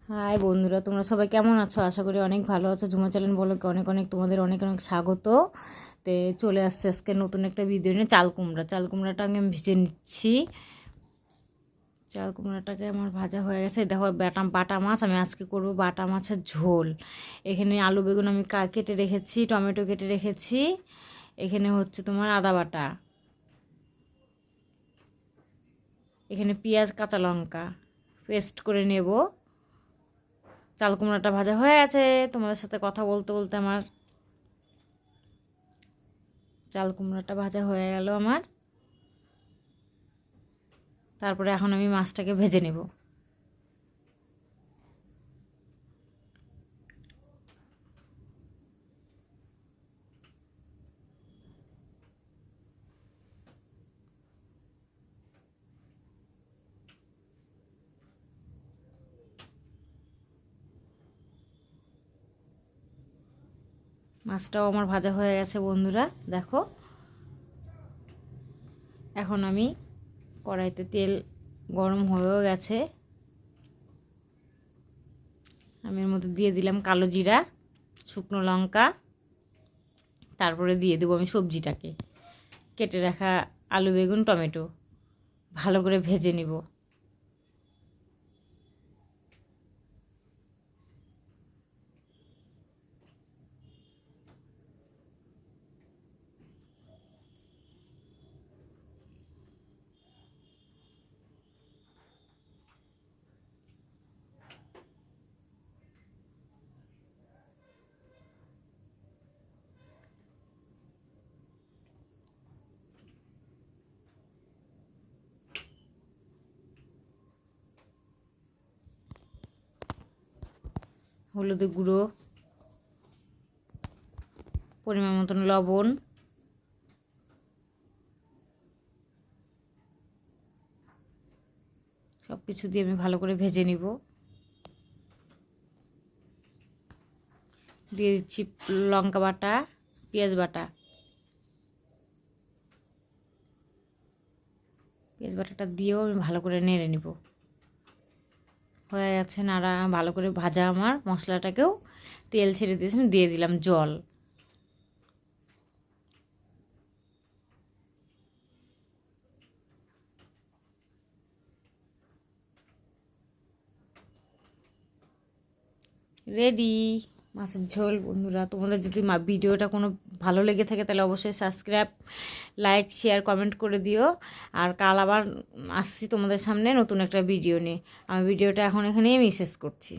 High বন্ধুরা, তোমরা সবাই কেমন আছো? আশা করি অনেক ভালো আছো। ঝুমা চ্যানেল ব্লগে অনেক অনেক তোমাদের অনেক অনেক স্বাগত। তে চলে আসছে আজকে নতুন একটা ভিডিও নিয়ে। চাল কুমড়াটা আমি ভেজে নিচ্ছি। চাল কুমড়াটাকে আমার ভাজা হয়ে গেছে। দেখো বাটা মাছ, আমি আজকে করব বাটা মাছের ঝোল। এখানে আলু বেগুন আমি কেটে রেখেছি, টমেটো কেটে রেখেছি। এখানে হচ্ছে তোমার আদা বাটা, এখানে পেঁয়াজ কাঁচা লঙ্কা পেস্ট করে নেব। চাল কুমড়াটা ভাজা হয়ে গেছে। তোমাদের সাথে কথা বলতে বলতে আমার চাল কুমড়াটা ভাজা হয়ে গেল আমার। তারপরে এখন আমি মাছটাকে ভেজে নেব। মাছটাও আমার ভাজা হয়ে গেছে বন্ধুরা, দেখো। এখন আমি কড়াইতে তেল গরম হয়েও গেছে। আমি এর মধ্যে দিয়ে দিলাম কালো জিরা, শুকনো লঙ্কা। তারপরে দিয়ে দেবো আমি সবজিটাকে, কেটে রাখা আলু বেগুন টমেটো ভালো করে ভেজে নিব। হলুদের গুঁড়ো, পরিমাণ মতন লবণ, সব কিছু দিয়ে আমি ভালো করে ভেজে নিব। দিয়ে দিচ্ছি লঙ্কা বাটা, পেঁয়াজ বাটা। পেঁয়াজ বাটাটা দিয়েও আমি ভালো করে নেড়ে নিব। হয়ে গেছে নাড়া ভালো করে ভাজা আমার মশলাটাকেও তেল ছেড়ে দিয়েছি। আমি দিয়ে দিলাম জল। রেডি মাছের ঝোল। বন্ধুরা, তোমাদের যদি ভিডিওটা কোনো ভালো লেগে থাকে তাহলে অবশ্যই সাবস্ক্রাইব, লাইক, শেয়ার, কমেন্ট করে দিও। আর কাল আবার আসছি তোমাদের সামনে নতুন একটা ভিডিও নিয়ে। আমি ভিডিওটা এখন এখানেই শেষ করছি।